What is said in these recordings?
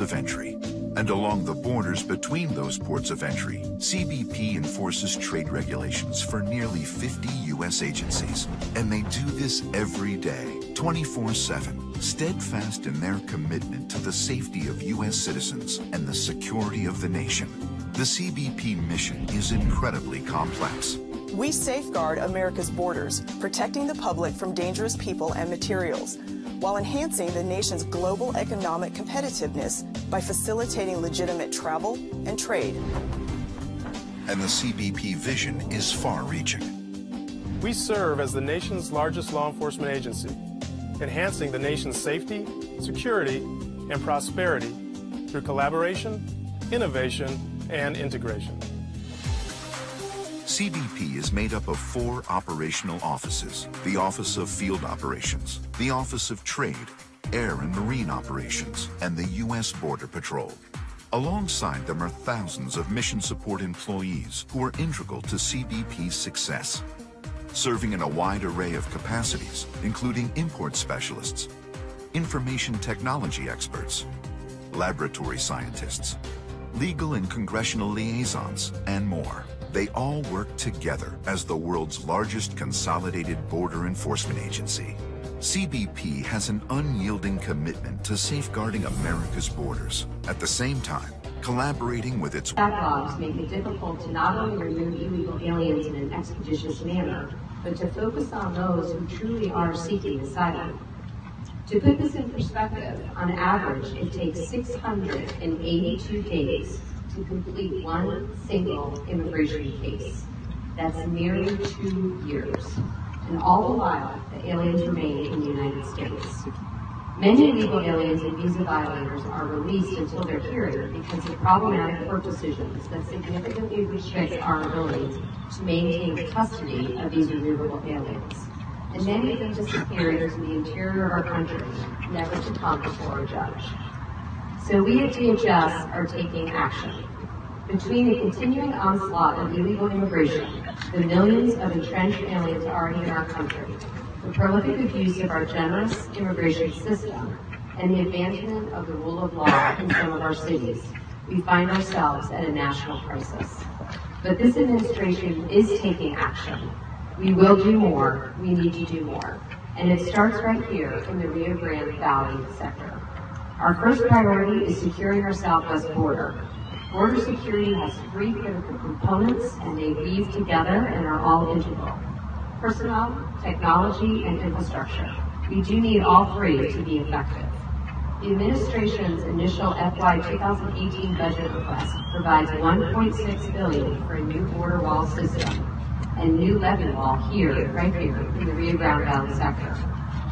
of entry. And along the borders between those ports of entry, CBP enforces trade regulations for nearly 50 U.S. agencies. And they do this every day, 24/7, steadfast in their commitment to the safety of U.S. citizens and the security of the nation. The CBP mission is incredibly complex. We safeguard America's borders, protecting the public from dangerous people and materials, while enhancing the nation's global economic competitiveness by facilitating legitimate travel and trade. And the CBP vision is far-reaching. We serve as the nation's largest law enforcement agency, enhancing the nation's safety, security, and prosperity through collaboration, innovation, and integration. CBP is made up of 4 operational offices: the Office of Field Operations, the Office of Trade, Air and Marine Operations, and the U.S. Border Patrol. Alongside them are thousands of mission support employees who are integral to CBP's success, serving in a wide array of capacities, including import specialists, information technology experts, laboratory scientists, legal and congressional liaisons, and more. They all work together as the world's largest consolidated border enforcement agency. CBP has an unyielding commitment to safeguarding America's borders. At the same time, collaborating with its backlogs make it difficult to not only remove illegal aliens in an expeditious manner, but to focus on those who truly are seeking asylum. To put this in perspective, on average, it takes 682 days to complete one single immigration case. That's nearly 2 years. And all the while, the aliens remain in the United States. Many illegal aliens and visa violators are released until their hearing because of problematic court decisions that significantly restrict our ability to maintain custody of these removable aliens. And many of them disappear into the interior of our country, never to come before a judge. So we at DHS are taking action. Between the continuing onslaught of illegal immigration, the millions of entrenched aliens already in our country, the prolific abuse of our generous immigration system, and the advancement of the rule of law in some of our cities, we find ourselves at a national crisis. But this administration is taking action. We will do more. We need to do more. And it starts right here in the Rio Grande Valley sector. Our first priority is securing our southwest border. Border security has 3 critical components, and they weave together and are all integral: personnel, technology, and infrastructure. We do need all 3 to be effective. The administration's initial FY 2018 budget request provides $1.6 billion for a new border wall system and new levee wall right here in the Rio Grande Valley sector.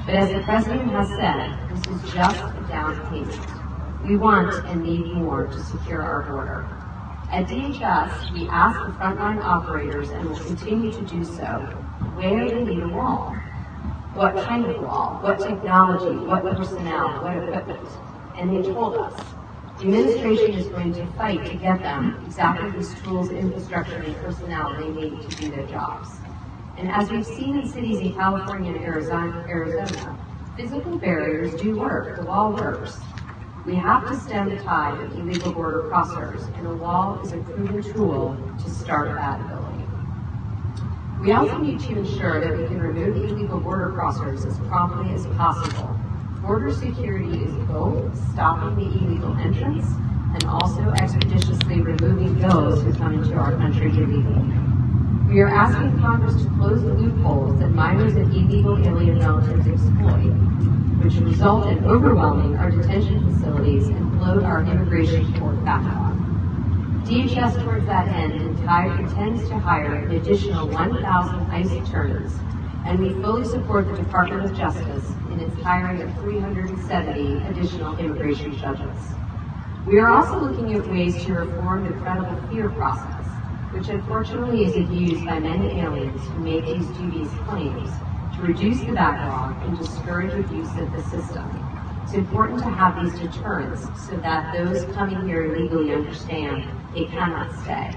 But as the President has said, this is just a down payment. We want and need more to secure our border. At DHS, we ask the frontline operators, and will continue to do so, where they need a wall. What kind of wall? What technology? What personnel? What equipment? And they told us. The administration is going to fight to get them exactly these tools, infrastructure, and personnel they need to do their jobs. And as we've seen in cities in California and Arizona, physical barriers do work. The wall works. We have to stem the tide of illegal border crossers, and a wall is a proven tool to start that ability. We also need to ensure that we can remove the illegal border crossers as promptly as possible. Border security is both stopping the illegal entrance and also expeditiously removing those who come into our country illegally. We are asking Congress to close the loopholes that minors and illegal alien relatives exploit, which result in overwhelming our detention facilities and bloat our immigration court backlog. DHS, towards that end, intends to hire an additional 1,000 ICE attorneys, and we fully support the Department of Justice in its hiring of 370 additional immigration judges. We are also looking at ways to reform the credible fear process, which unfortunately is abused by many aliens who make these dubious claims, to reduce the backlog and discourage abuse of the system. It's important to have these deterrents so that those coming here illegally understand they cannot stay.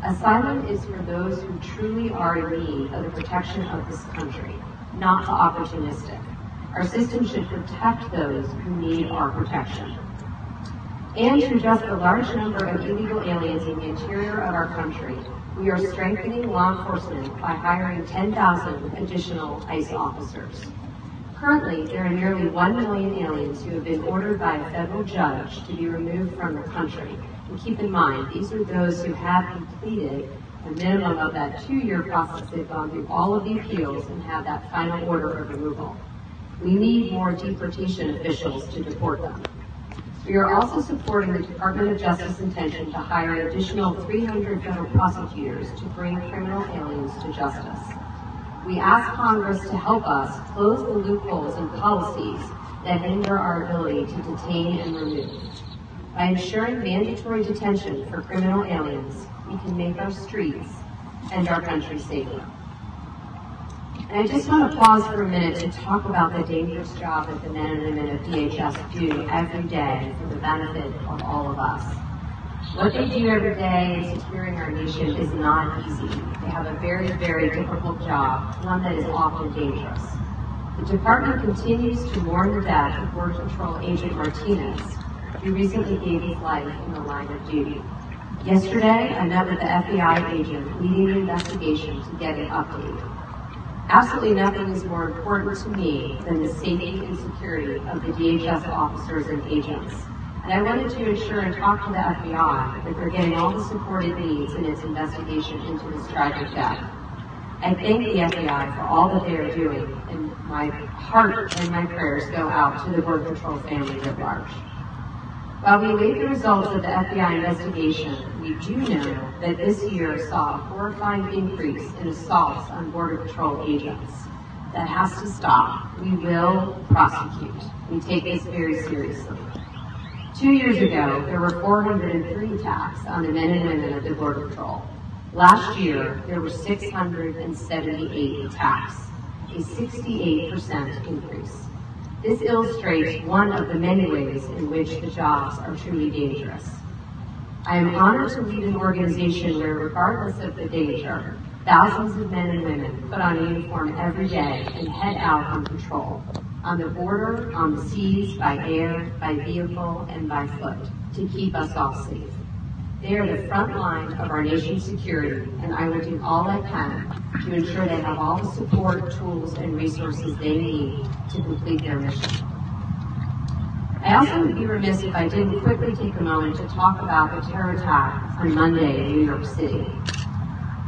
Asylum is for those who truly are in need of the protection of this country, not the opportunistic. Our system should protect those who need our protection. And to address the large number of illegal aliens in the interior of our country, we are strengthening law enforcement by hiring 10,000 additional ICE officers. Currently, there are nearly 1 million aliens who have been ordered by a federal judge to be removed from the country. And keep in mind, these are those who have completed a minimum of that 2-year process. They've gone through all of the appeals and have that final order of removal. We need more deportation officials to deport them. We are also supporting the Department of Justice intention to hire an additional 300 federal prosecutors to bring criminal aliens to justice. We ask Congress to help us close the loopholes and policies that hinder our ability to detain and remove. By ensuring mandatory detention for criminal aliens, we can make our streets and our country safer. And I just want to pause for a minute to talk about the dangerous job that the men and women of DHS do every day for the benefit of all of us. What they do every day in securing our nation is not easy. They have a very, very difficult job, one that is often dangerous. The department continues to mourn the death of Border Patrol Agent Martinez, who recently gave his life in the line of duty. Yesterday, I met with the FBI agent leading the investigation to get an update. Absolutely nothing is more important to me than the safety and security of the DHS officers and agents. And I wanted to ensure and talk to the FBI that they're getting all the support it needs in its investigation into this tragic death. I thank the FBI for all that they are doing, and my heart and my prayers go out to the Border Patrol family at large. While we await the results of the FBI investigation, we do know that this year saw a horrifying increase in assaults on Border Patrol agents. That has to stop. We will prosecute. We take this very seriously. 2 years ago, there were 403 attacks on the men and women of the Border Patrol. Last year, there were 678 attacks, a 68% increase. This illustrates one of the many ways in which the jobs are truly dangerous. I am honored to lead an organization where, regardless of the danger, thousands of men and women put on a uniform every day and head out on patrol, on the border, on the seas, by air, by vehicle, and by foot, to keep us all safe. They are the front line of our nation's security, and I will do all I can to ensure they have all the support, tools, and resources they need to complete their mission. I also would be remiss if I didn't quickly take a moment to talk about the terror attack on Monday in New York City.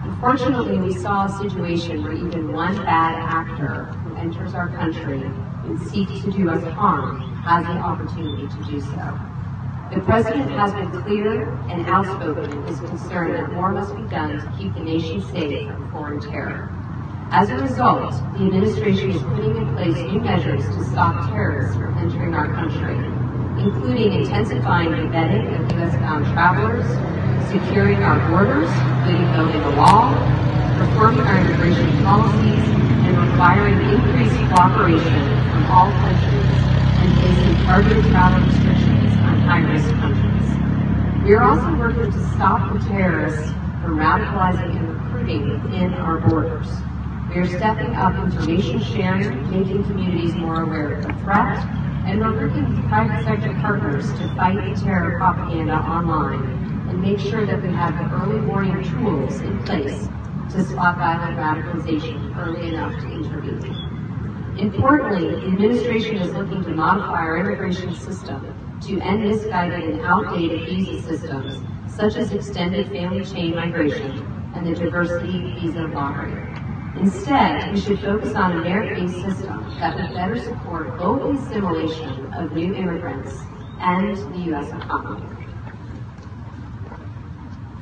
Unfortunately, we saw a situation where even one bad actor who enters our country and seeks to do us harm has the opportunity to do so. The President has been clear and outspoken in his concern that more must be done to keep the nation safe from foreign terror. As a result, the administration is putting in place new measures to stop terrorists from entering our country, including intensifying the vetting of U.S.-bound travelers, securing our borders, including building a wall, reforming our immigration policies, and requiring increased cooperation from all countries, and placing targeted travel restrictions on high-risk countries. We are also working to stop the terrorists from radicalizing and recruiting within our borders. We are stepping up information sharing, making communities more aware of the threat, and we're working with private sector partners to fight the terror propaganda online and make sure that we have the early warning tools in place to spot violent radicalization early enough to intervene. Importantly, the administration is looking to modify our immigration system to end misguided and outdated visa systems, such as extended family chain migration and the diversity visa lottery. Instead, we should focus on a merit-based system that would better support both the assimilation of new immigrants and the U.S. economy.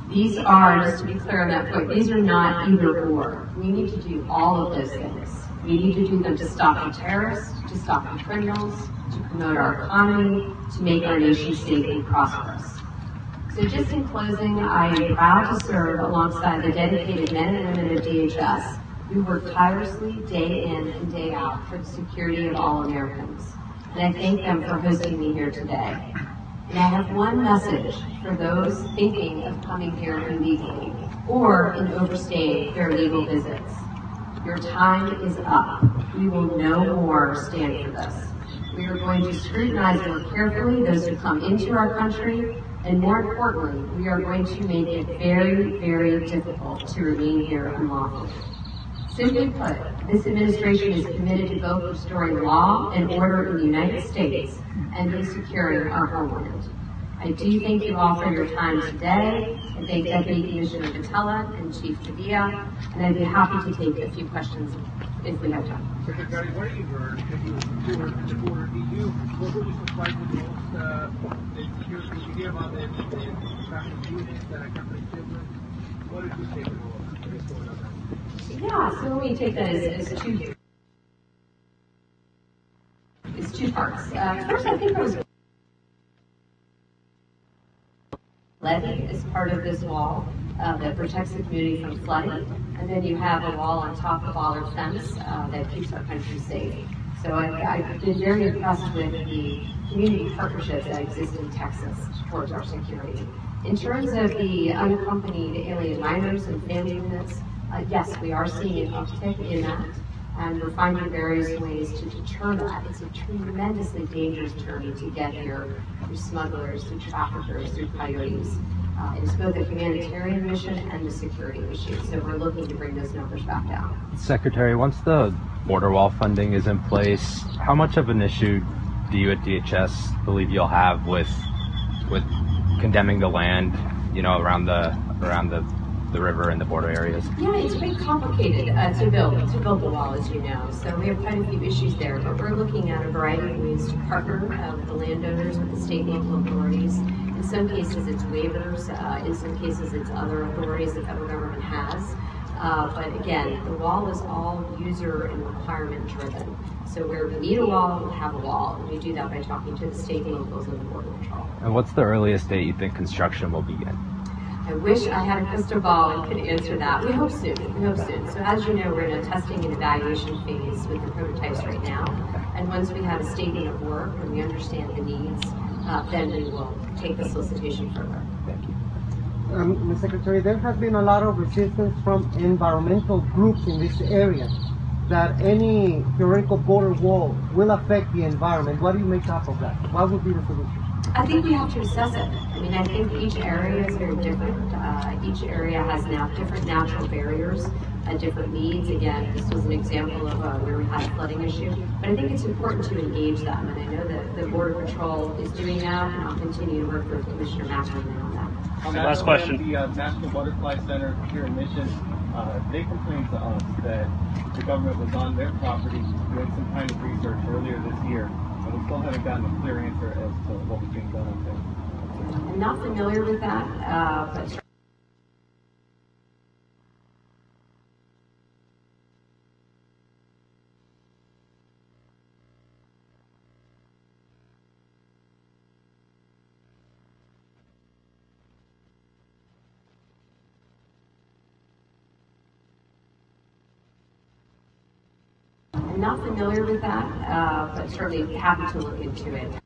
These are, just to be clear on that point, these are not either or. We need to do all of those things. We need to do them to stop the terrorists, to stop the criminals, to promote our economy, to make our nation safe and prosperous. So just in closing, I am proud to serve alongside the dedicated men and women of DHS who work tirelessly day in and day out for the security of all Americans. And I thank them for hosting me here today. And I have one message for those thinking of coming here illegally or in overstaying their legal visits. Your time is up. We will no more stand for this. We are going to scrutinize more carefully those who come into our country, and more importantly, we are going to make it very, very difficult to remain here unlawfully. Simply put, this administration is committed to both restoring law and order in the United States and in securing our homeland. I do thank you all for your time today. I thank Deputy Commissioner Vitella and Chief Padilla, and I'd be happy to take a few questions if we have time. Secretary, what did you learn if you were at the border? What were you surprised with most? Did you hear about the traffic units that accompany children? What did you take of what's going on? Yeah, so let me take that as two parts. First, I think there was levee as part of this wall that protects the community from flooding, and then you have a wall on top of all our fence that keeps our country safe. So I've been very impressed with the community partnerships that exist in Texas towards our security. In terms of the unaccompanied alien minors and family units, yes, we are seeing an uptick in that, and we're finding various ways to deter that. It's a tremendously dangerous journey to get here through smugglers, through traffickers, through coyotes. It's both a humanitarian mission and a security issue, so we're looking to bring those numbers back down. Secretary, once the border wall funding is in place, how much of an issue do you at DHS believe you'll have with condemning the land, around the river and the border areas? Yeah, it's been complicated to build the wall, as you know. So we have quite a few issues there, but we're looking at a variety of ways to partner with the landowners, with the state and local authorities. In some cases, it's waivers. In some cases, it's other authorities the federal government has. But again, the wall is all user and requirement driven. So where we need a wall, we'll have a wall. And we do that by talking to the state and locals and the Border Patrol. And what's the earliest date you think construction will begin? I wish I had a crystal ball and could answer that. We hope soon. So as you know, we're in a testing and evaluation phase with the prototypes right now. And once we have a statement of work and we understand the needs, then we will take the solicitation further. Thank you. Ms. Secretary, there has been a lot of resistance from environmental groups in this area that any theoretical border wall will affect the environment. What do you make up of that? What would be the solution? I think we have to assess it. I think each area is very different. Each area has different natural barriers, different needs. Again, this was an example of where we had a flooding issue. But I think it's important to engage them, and I know that the Border Patrol is doing that, and I'll continue to work with Commissioner McElroy on that. Last question. The National Butterfly Center here in Mission, they complained to us that the government was on their property doing some kind of research earlier this year, and we still haven't gotten a clear answer as to what was being done with it. I'm not familiar with that, but I'm not familiar with that, but certainly happy to look into it.